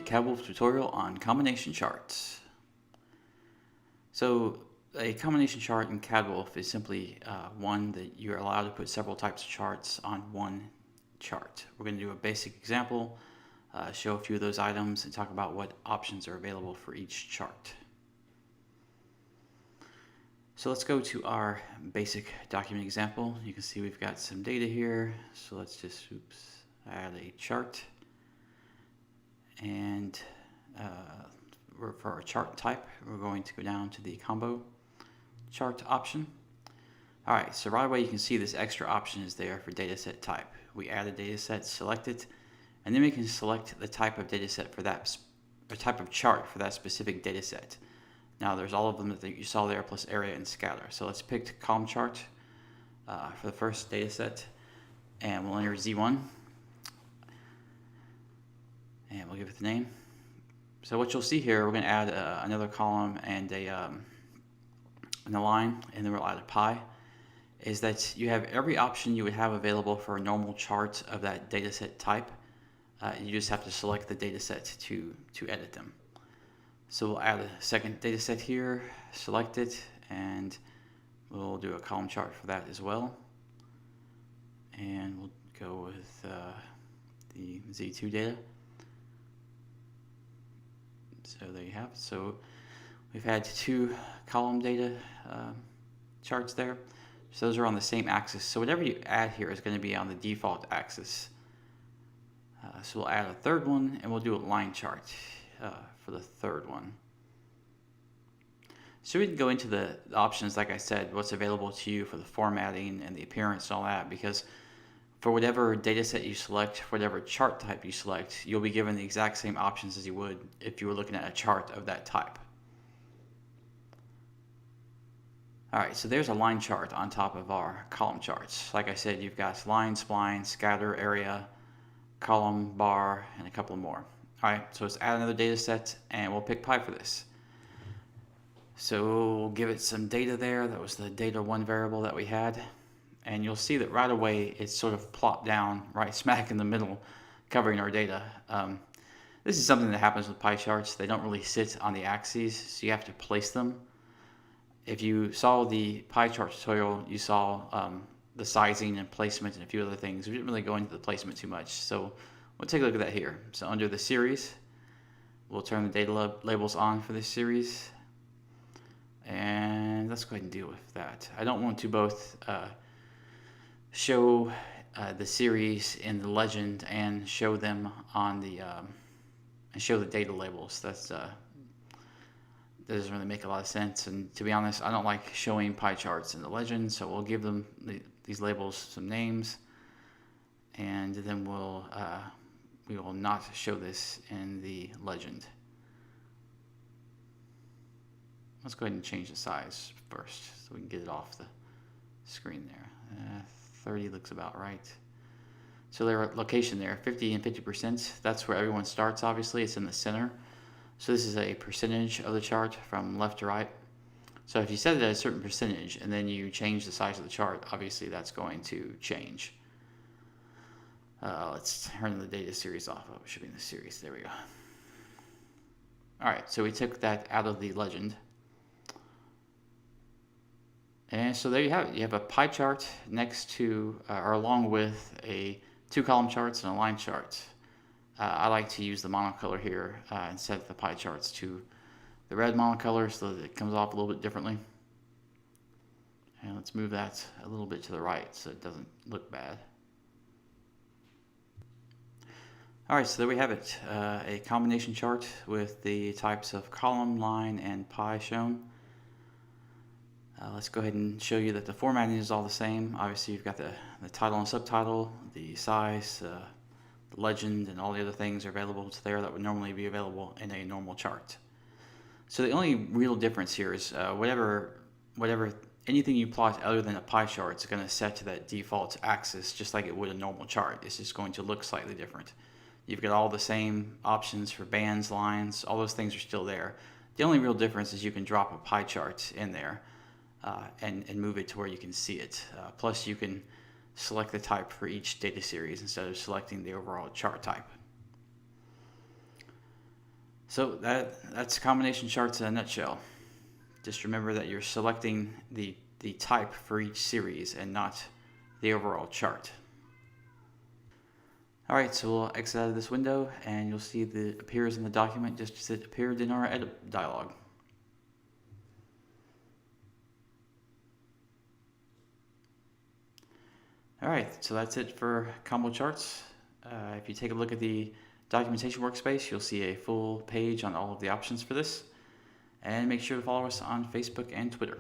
CADWOLF tutorial on combination charts. So a combination chart in CADWOLF is simply one that you're allowed to put several types of charts on one chart. We're going to do a basic example, show a few of those items, and talk about what options are available for each chart. So let's go to our basic document example. You can see we've got some data here. So let's just add a chart. And for our chart type, we're going to go down to the combo chart option. All right, so right away you can see this extra option is there for dataset type. We add a dataset, select it, and then we can select the type of dataset for that, or type of chart for that specific dataset. Now there's all of them that you saw there, plus area and scatter. So let's pick column chart for the first dataset, and we'll enter Z1. And we'll give it the name. So what you'll see here, we're going to add another column and a line, and then we'll add a pie, is that you have every option you would have available for a normal chart of that dataset type. You just have to select the dataset to edit them. So we'll add a second dataset here, select it, and we'll do a column chart for that as well. And we'll go with the Z2 data. So there you have it. So we've had two column data charts there. So those are on the same axis. So whatever you add here is going to be on the default axis. So we'll add a third one, and we'll do a line chart for the third one. So we can go into the options, like I said, what's available to you for the formatting and the appearance and all that, because for whatever data set you select, whatever chart type you select, you'll be given the exact same options as you would if you were looking at a chart of that type. Alright, so there's a line chart on top of our column charts. Like I said, you've got line, spline, scatter, area, column, bar, and a couple more. Alright, so let's add another data set, and we'll pick pie for this. So we'll give it some data there. That was the data1 variable that we had. And you'll see that right away it's sort of plopped down right smack in the middle, covering our data. This is something that happens with pie charts. They don't really sit on the axes, so you have to place them. If you saw the pie chart tutorial, you saw the sizing and placement and a few other things. We didn't really go into the placement too much, so we'll take a look at that here. So under the series, we'll turn the data labels on for this series. And let's go ahead and deal with that. I don't want to both show the series in the legend and show them on the and show the data labels. That doesn't really make a lot of sense, and to be honest, I don't like showing pie charts in the legend, so we'll give them these labels some names, and then we will not show this in the legend. Let's go ahead and change the size first so we can get it off the screen there. 30 looks about right. So their location there, 50 and 50%, that's where everyone starts, obviously. It's in the center. So this is a percentage of the chart from left to right. So if you set it at a certain percentage and then you change the size of the chart, obviously that's going to change. Let's turn the data series off. Oh, it should be in the series. There we go. All right, so we took that out of the legend. And so there you have it. You have a pie chart next to, or along with two column charts and a line chart. I like to use the monocolor here and set the pie charts to the red monocolor so that it comes off a little bit differently. And let's move that a little bit to the right so it doesn't look bad. All right, so there we have it. A combination chart with the types of column, line, and pie shown. Let's go ahead and show you that the formatting is all the same. Obviously, you've got the title and subtitle, the size, the legend, and all the other things are available to there that would normally be available in a normal chart. So the only real difference here is anything you plot other than a pie chart is going to set to that default axis just like it would a normal chart. It's just going to look slightly different. You've got all the same options for bands, lines, all those things are still there. The only real difference is you can drop a pie chart in there. And move it to where you can see it. Plus you can select the type for each data series instead of selecting the overall chart type. So that's combination charts in a nutshell. Just remember that you're selecting the type for each series and not the overall chart. Alright, so we'll exit out of this window and you'll see that it appears in the document just as it appeared in our edit dialog. Alright, so that's it for combo charts. If you take a look at the documentation workspace, you'll see a full page on all of the options for this. And make sure to follow us on Facebook and Twitter.